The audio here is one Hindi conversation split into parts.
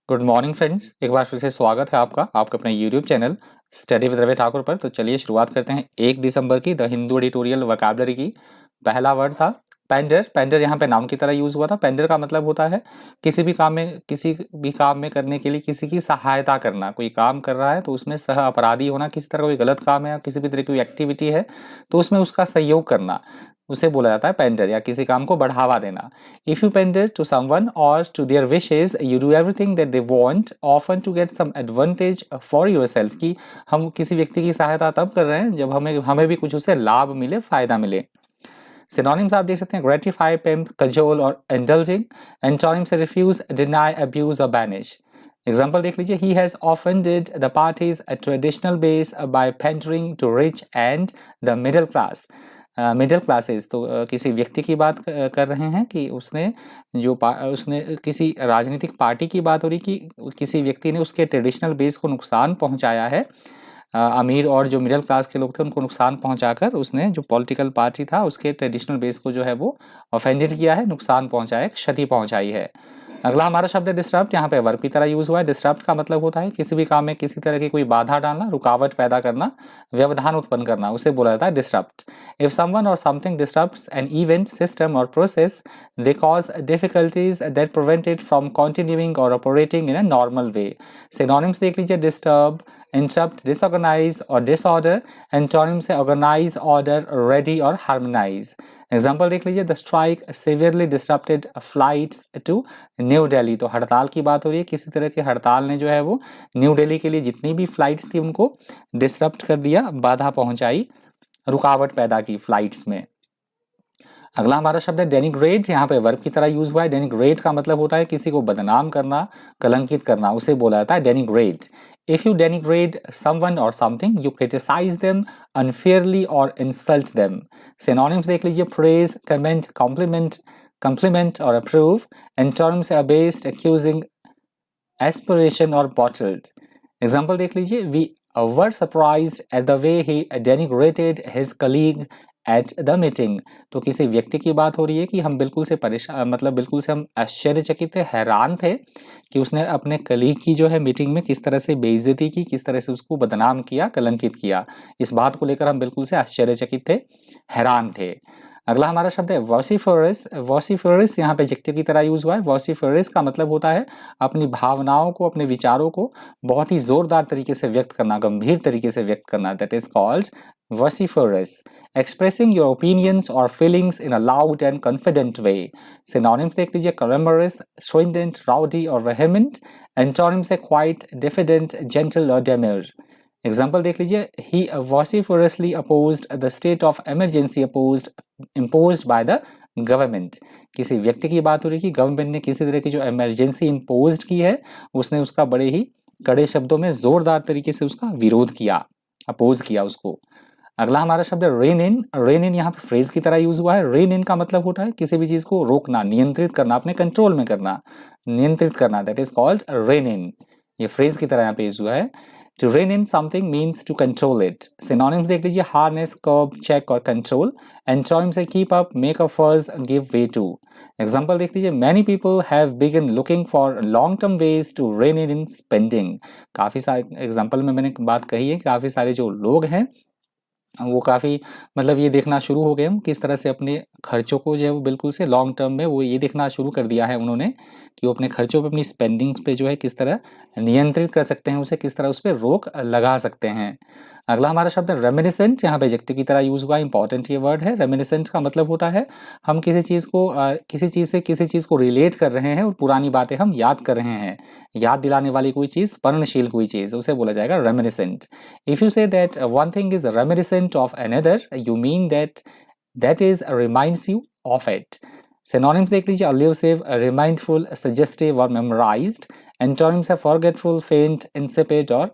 गुड मॉर्निंग फ्रेंड्स, एक बार फिर से स्वागत है आपका आपके अपने YouTube channel study with Ravi Thakur पर। तो चलिए शुरुआत करते हैं 1 दिसंबर की द हिंदू एडिटोरियल वोकैबुलरी की। पहला वर्ड था पेंडर। पेंडर यहाँ पे नाउन की तरह यूज हुआ था। पेंडर का मतलब होता है किसी भी काम में करने के लिए किसी की सहायता करना। कोई काम कर रहा है तो उसमें सह अपराधी होना, किसी तरह कोई गलत काम है या किसी भी तरह की एक्टिविटी है तो उसमें उसका सहयोग करना, उसे बोला जाता है पेंडर, या किसी काम को बढ़ावा देना। If you pander to someone or to their wishes, you do everything that they want, often to get some advantage for yourself। कि हम किसी व्यक्ति की सहायता तब कर रहे हैं जब हमें हमें भी कुछ उससे लाभ मिले, फायदा मिले। सिनोनिम्स आप देख सकते हैं ग्रेटिफाई, पिम्प, कजोल और इंडल्जिंग। एंटोनिम्स से रिफ्यूज, डिनाई, अब्यूज और बैनिश। एग्जाम्पल देख लीजिए, he has offended the parties at traditional base by pandering to rich and the middle class. Middle classes, तो किसी व्यक्ति की बात कर रहे हैं कि उसने किसी राजनीतिक पार्टी की बात हो रही कि किसी व्यक्ति ने उसके ट्रेडिशनल बेस को नुकसान पहुंचाया है। अमीर और जो मिडिल क्लास के लोग थे उनको नुकसान पहुंचाकर उसने जो पॉलिटिकल पार्टी था उसके ट्रेडिशनल बेस को जो है वो ऑफेंडेड किया है, नुकसान पहुंचाया, क्षति पहुंचाई है। अगला हमारा शब्द है डिस्टर्ब। यहाँ पे वर्ब की तरह यूज हुआ है। डिस्टर्ब का मतलब होता है किसी भी काम में किसी तरह की कोई बाधा डालना, रुकावट पैदा करना, व्यवधान उत्पन्न करना, उसे बोला जाता है डिस्टर्ब। इफ समवन और something disturbs an event, system और process, they cause difficulties that prevent it from continuing और operating in a normal way. Synonyms देख लीजिए, डिस्टर्ब, इंटरप्ट, डिसऑर्गेनाइज और डिसऑर्डर। एंटोनिम से ऑर्गेनाइज, ऑर्डर, रेडी और हार्मोनाइज। एग्जाम्पल देख लीजिए, the strike severely disrupted flights to New Delhi. तो हड़ताल की बात हो रही है, किसी तरह की हड़ताल ने जो है वो न्यू दिल्ली के लिए जितनी भी फ्लाइट्स थी उनको डिसरप्ट कर दिया, बाधा पहुंचाई, रुकावट पैदा की फ्लाइट्स में। अगला हमारा शब्द है डेनिग्रेट। यहाँ पे वर्ब की तरह यूज हुआ है। डेनिग्रेट का मतलब होता है किसी को बदनाम करना, कलंकित करना, उसे बोला जाता है denigrate. If you denigrate someone or something, you criticize them unfairly or insult them। Synonyms देख लीजिए, praise, comment, compliment और approve। Antonyms से abased, accusing, aspiration और bottled। Example देख लीजिए, we were surprised at the way he denigrated his colleague at the meeting. तो किसी व्यक्ति की बात हो रही है कि हम बिल्कुल से परेशान, मतलब बिल्कुल से हम आश्चर्यचकित थे, हैरान थे कि उसने अपने कलीग की जो है मीटिंग में किस तरह से बेइज्जती की, किस तरह से उसको बदनाम किया, कलंकित किया। इस बात को लेकर हम बिल्कुल से आश्चर्यचकित थे, हैरान थे। अगला हमारा शब्द है वॉसिफरस। वॉसिफरस यहाँ पे एडजेक्टिव की तरह यूज हुआ है। वॉसिफरस का मतलब होता है अपनी भावनाओं को, अपने विचारों को बहुत ही जोरदार तरीके से व्यक्त करना, गंभीर तरीके से व्यक्त करना। That is called vociferous। expressing your opinions or feelings in a loud and confident way। synonyms देख लीजिए, clamorous, strident, rowdy और vehement। antonyms है quiet, diffident, gentle और demure। एग्जाम्पल देख लीजिए, he vociferously opposed the state of emergency imposed by the government। किसी व्यक्ति की बात हो रही है कि गवर्नमेंट ने किसी तरह की जो इमरजेंसी इम्पोज की है उसने उसका बड़े ही कड़े शब्दों में जोरदार तरीके से उसका विरोध किया, अपोज किया उसको। अगला हमारा शब्द है रेन इन। रेन इन यहाँ पे फ्रेज की तरह यूज हुआ है। रेन इन का मतलब होता है किसी भी चीज को रोकना, नियंत्रित करना, अपने कंट्रोल में करना, नियंत्रित करना। That is called rein in. ये फ्रेज की तरह यहाँ पे यूज हुआ है। To rein in something means to control it. Synonyms देख लीजिए, हार्नेस, कर्ब, चेक और कंट्रोल। एंटोनिम्स है keep up, make a fuss, give way to. Example देख लीजिए, many people have begun looking for long term ways to rein in spending. काफी सारे एग्जाम्पल में मैंने बात कही है, काफी सारे जो लोग हैं वो काफ़ी, मतलब ये देखना शुरू हो गए हम किस तरह से अपने खर्चों को जो है वो बिल्कुल से लॉन्ग टर्म में वो ये देखना शुरू कर दिया है उन्होंने कि वो अपने खर्चों पे, अपनी स्पेंडिंग्स पे जो है किस तरह नियंत्रित कर सकते हैं, उसे किस तरह उस पर रोक लगा सकते हैं। अगला हमारा शब्द है रेमिनिसेंट। यहाँ पे एडजेक्टिव की तरह यूज हुआ है। इंपॉर्टेंट ये वर्ड है। रेमिनिसेंट का मतलब होता है हम किसी चीज़ से किसी चीज़ को रिलेट कर रहे हैं और पुरानी बातें हम याद कर रहे हैं, याद दिलाने वाली कोई चीज़, स्मरणशील कोई चीज़, उसे बोला जाएगा reminiscent. If you say that one thing is reminiscent of another, you mean that is reminds you of it. Synonyms देख लीजिए, अल्यूसिव, रिमाइंडफुल, सजेस्टिव और मेमोराइज्ड। एंटोनिम्स है फॉरगेटफुल, फेंट, इंसिपिड और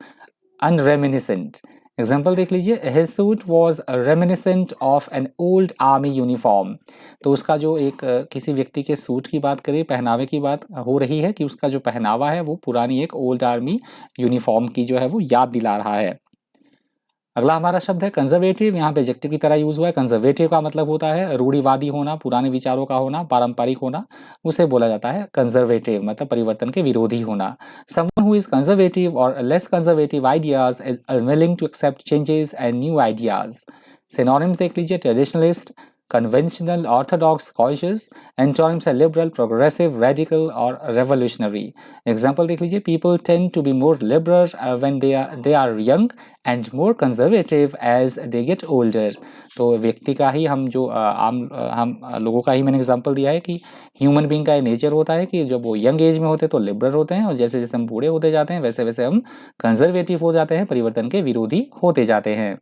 अनरेमिनिसेंट। एग्जाम्पल देख लीजिए, his suit was reminiscent of an old army uniform. तो उसका जो एक किसी व्यक्ति के सूट की बात करें, पहनावे की बात हो रही है कि उसका जो पहनावा है वो पुरानी एक ओल्ड आर्मी यूनिफॉर्म की जो है वो याद दिला रहा है। अगला हमारा शब्द है कंजर्वेटिव। यहाँ पे एडजेक्टिव की तरह यूज हुआ है। कंजर्वेटिव का मतलब होता है रूढ़िवादी होना, पुराने विचारों का होना, पारंपरिक होना, उसे बोला जाता है कंजर्वेटिव, मतलब परिवर्तन के विरोधी होना। समवन हु इज कंजर्वेटिव और less conservative ideas is unwilling to accept changes and new ideas. Synonyms देख लीजिए, traditionalist, conventional, orthodox, cautious. Antonyms are liberal, progressive, radical और revolutionary. Example देख लीजिए, people tend to be more liberal when they are young and more conservative as they get older. तो व्यक्ति का ही हम जो हम लोगों का ही मैंने एग्जांपल दिया है कि ह्यूमन बीइंग का ये नेचर होता है कि जब वो यंग एज में होते हैं तो लिबरल होते हैं, और जैसे जैसे हम बूढ़े होते जाते हैं वैसे वैसे हम कंजर्वेटिव हो जाते हैं, परिवर्तन के विरोधी होते जाते हैं।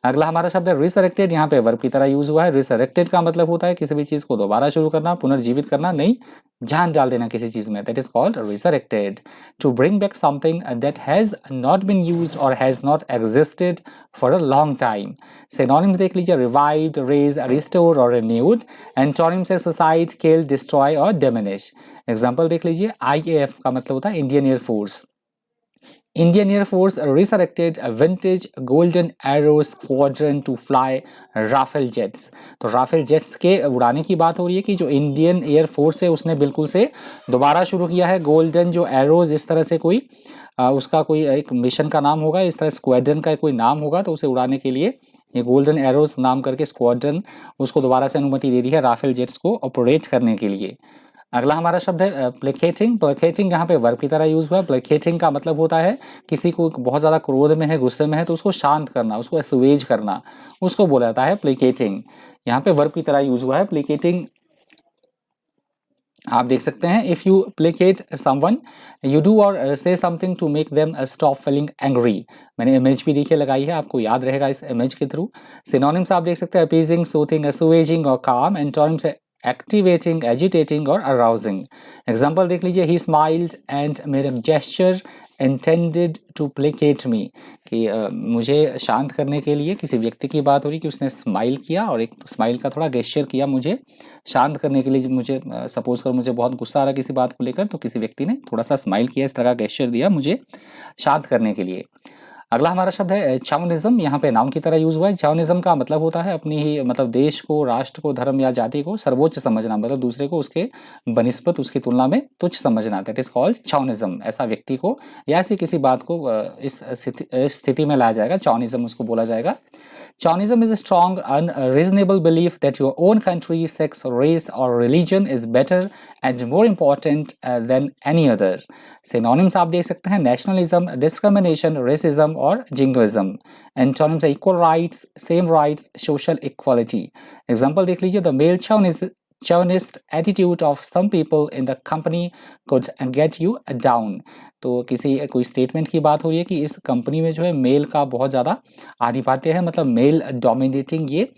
अगला हमारा शब्द है रिसरेक्टेड। यहाँ पे वर्ब की तरह यूज हुआ है। रिसरेक्टेड का मतलब होता है किसी भी चीज को दोबारा शुरू करना, पुनर्जीवित करना, नई जान डाल देना किसी चीज में, that is called resurrected. To bring back something that has not been used और has not existed for a long time. Synonyms देख लीजिए, रिवाइव्ड, रेज, रिस्टोर और रिन्यूड। एंटोनिम्स है सुसाइड, किल, डिस्ट्रॉय और डिमिनिश। एग्जांपल देख लीजिए, आईएएफ का मतलब होता है Indian air force. Indian Air Force resurrected a vintage Golden Arrow Squadron to fly Rafale jets। तो राफेल जेट्स के उड़ाने की बात हो रही है कि जो इंडियन एयर फोर्स है उसने बिल्कुल से दोबारा शुरू किया है गोल्डन जो एरोज, इस तरह से कोई उसका कोई एक मिशन का नाम होगा, इस तरह स्क्वाड्रन का कोई नाम होगा, तो उसे उड़ाने के लिए ये गोल्डन एरोज नाम करके स्क्वाड्रन उसको दोबारा से अनुमति दे दी है राफेल जेट्स को ऑपरेट करने के लिए। अगला हमारा शब्द है प्लेकेटिंग। प्लेकेटिंग यहाँ पे वर्ब की तरह यूज हुआ है। प्लेकेटिंग का मतलब होता है किसी को बहुत ज़्यादा क्रोध में है, गुस्से में है, तो उसको शांत करना, उसको एसुएज करना, उसको बोला जाता है प्लेकेटिंग। यहाँ पे वर्ब की तरह यूज हुआ है प्लेकेटिंग। आप देख सकते हैं, if you placate someone you do और say something to make them stop feeling angry. मैंने इमेज भी देखिए लगाई है, आपको याद रहेगा इस इमेज के थ्रू। सिनोनिम्स आप देख सकते हैं, अपीजिंग, सूथिंग, एसुएजिंग और काम। एंटोनिम्स है एक्टिवेटिंग, एजिटेटिंग और अराउजिंग। एग्जाम्पल देख लीजिए, he smiled and made a gesture intended to placate me, कि मुझे शांत करने के लिए किसी व्यक्ति की बात हो रही कि उसने स्माइल किया और एक स्माइल का थोड़ा गेस्चर किया मुझे शांत करने के लिए। मुझे सपोज कर मुझे बहुत गुस्सा आ रहा किसी बात को लेकर, तो किसी व्यक्ति ने थोड़ा सा स्माइल किया, इस तरह गेस्चर दिया मुझे शांत करने के लिए। अगला हमारा शब्द है चाउनिज्म। यहाँ पे नाउन की तरह यूज हुआ है। चाउनिज्म का मतलब होता है अपनी ही मतलब देश को, राष्ट्र को, धर्म या जाति को सर्वोच्च समझना, मतलब दूसरे को उसके बनिस्बत उसकी तुलना में तुच्छ समझना, दैट इज कॉल्ड चाउनिज्म। ऐसा व्यक्ति को या ऐसी किसी बात को इस स्थिति में लाया जाएगा, चाउनिज्म उसको बोला जाएगा। Chauvinism is a strong, unreasonable belief that your own country, sex, race, or religion is better and more important than any other. Synonyms आप देख सकते हैं, nationalism, discrimination, racism और jingoism. Antonyms are equal rights, same rights, social equality. Example देख लीजिए, the male chauvinist attitude of some people in the company could get you down। तो कोई स्टेटमेंट की बात हो रही है कि इस कंपनी में जो है मेल का बहुत ज़्यादा आधिपत्य है, मतलब मेल डोमिनेटिंग ये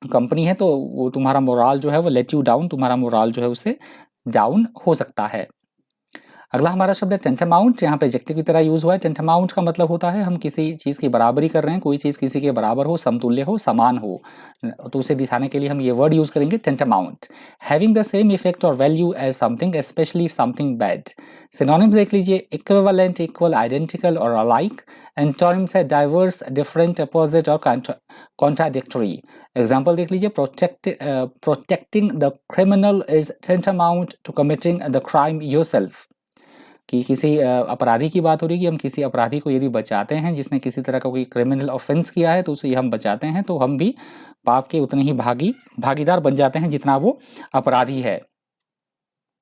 कंपनी है, तो वो तुम्हारा मोराल जो है वो लेट यू डाउन, तुम्हारा मोराल जो है उससे डाउन हो सकता है। अगला हमारा शब्द है टेंटामाउंट। यहाँ पे एडजेक्टिव की तरह यूज हुआ है। टेंटामाउंट का मतलब होता है हम किसी चीज़ की बराबरी कर रहे हैं, कोई चीज़ किसी के बराबर हो, समतुल्य हो, समान हो, तो उसे दिखाने के लिए हम ये वर्ड यूज करेंगे tantamount. Having the same effect और value as something, specially something bad. Synonyms देख लीजिए, इक्विवेलेंट, इक्वल, आइडेंटिकल और अलाइक। एंटोनिम्स है डाइवर्स, डिफरेंट, अपोजिट और कॉन्ट्राडिक्टरी। एग्जाम्पल देख लीजिए, protecting the criminal is tantamount to committing the crime yourself. कि किसी अपराधी की बात हो रही है कि हम किसी अपराधी को यदि बचाते हैं जिसने किसी तरह का कोई क्रिमिनल ऑफेंस किया है, तो उसे हम बचाते हैं तो हम भी पाप के उतने ही भागीदार बन जाते हैं जितना वो अपराधी है।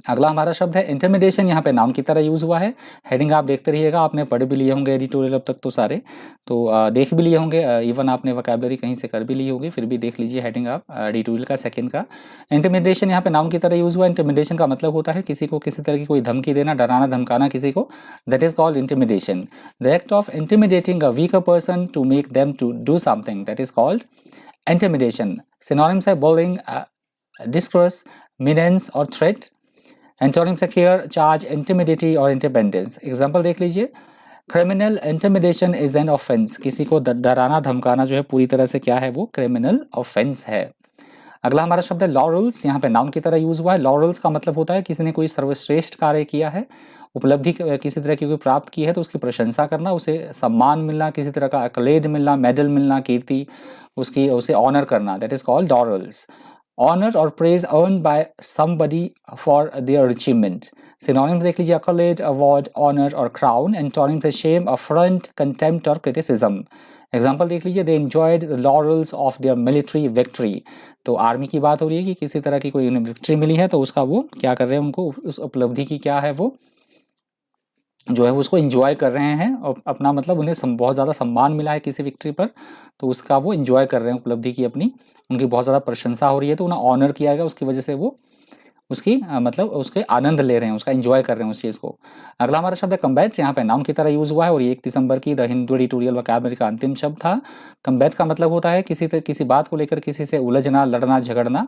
अगला हमारा शब्द है इंटिमिडेशन। यहाँ पे नाउन की तरह यूज हुआ है। हेडिंग आप देखते रहिएगा, आपने पढ़ भी लिए होंगे एडिटोरियल अब तक तो सारे, तो देख भी लिए होंगे, इवन आपने वोकैबुलरी कहीं से कर भी ली होगी, फिर भी देख लीजिए हेडिंग आप एडिटोरियल का सेकंड का। इंटिमिडेशन यहाँ पे नाउन की तरह यूज हुआ है। इंटिमिडेशन का मतलब होता है किसी को किसी तरह की कोई धमकी देना, डराना धमकाना किसी को, that is called intimidation. The act of intimidating a weaker person to make them to do something, that is called intimidation. Synonyms है बुलिंग, डिस्ट्रेस, मीनेंस और थ्रेट। एंटोनिम्स है केयर, चार्ज, इंटिमिडिटी और इंडिपेंडेंस। एग्जाम्पल देख लीजिए, criminal intimidation is an offence, किसी को डराना धमकाना जो है पूरी तरह से क्या है, वो क्रिमिनल ऑफेंस है। अगला हमारा शब्द है लॉरल्स। यहाँ पे नाउन की तरह यूज हुआ है। लॉरल्स का मतलब होता है किसी ने कोई सर्वश्रेष्ठ कार्य किया है, उपलब्धि किसी तरह की कोई प्राप्त की है तो उसकी प्रशंसा करना, उसे सम्मान मिलना, किसी तरह का एक्लेड मिलना, मेडल मिलना, कीर्ति उसकी, उसे ऑनर करना, that is called laurels. Honour और praise earn by somebody for their achievement. Synonyms देख लीजिए, accolade, award, honor और crown। एंटोनिम्स है shame, affront, contempt और criticism। एग्जाम्पल देख लीजिए, they enjoyed the laurels of their military victory। तो आर्मी की बात हो रही है कि किसी तरह की कोई उन्हें विक्ट्री मिली है तो उसका वो क्या कर रहे हैं, उनको उस उपलब्धि की क्या है, वो जो है उसको एंजॉय कर रहे हैं, और अपना मतलब उन्हें बहुत ज़्यादा सम्मान मिला है किसी विक्ट्री पर, तो उसका वो एंजॉय कर रहे हैं उपलब्धि की अपनी, उनकी बहुत ज़्यादा प्रशंसा हो रही है तो उन्हें ऑनर किया गया, उसकी वजह से वो उसकी मतलब उसके आनंद ले रहे हैं, उसका एंजॉय कर रहे हैं उस चीज़ को। अगला हमारा शब्द है कम्बैट, यहाँ पे नाउन की तरह यूज़ हुआ है और ये 1 दिसंबर की द हिंदू एडिटोरियल वोकैबुलरी का अंतिम शब्द था। कम्बैट का मतलब होता है किसी बात को लेकर किसी से उलझना, लड़ना, झगड़ना,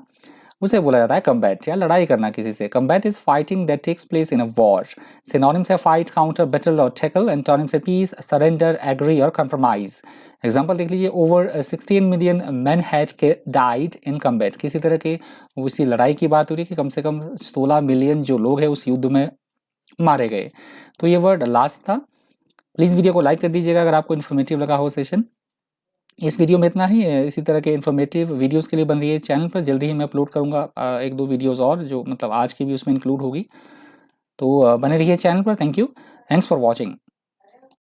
उसे बोला जाता है कम्बैट, या लड़ाई करना किसी से। Combat is fighting that takes place in a war. Synonyms है फाइट, काउंटर, बैटल और टैकल। एंटोनिम्स है पीस, सरेंडर, एग्री और कंप्रोमाइज। एग्जाम्पल देख लीजिए, over 16 million man had died in combat. किसी तरह के उसी लड़ाई की बात हो रही है कि कम से कम 16 मिलियन जो लोग हैं उस युद्ध में मारे गए। तो ये वर्ड लास्ट था। प्लीज़ वीडियो को लाइक कर दीजिएगा अगर आपको इन्फॉर्मेटिव लगा हो सेशन। इस वीडियो में इतना ही। इसी तरह के इन्फॉर्मेटिव वीडियोस के लिए बन रही है चैनल पर, जल्दी ही मैं अपलोड करूँगा 1-2 वीडियोस और, जो मतलब आज की भी उसमें इंक्लूड होगी। तो बने रहिए चैनल पर। Thank you, thanks for watching.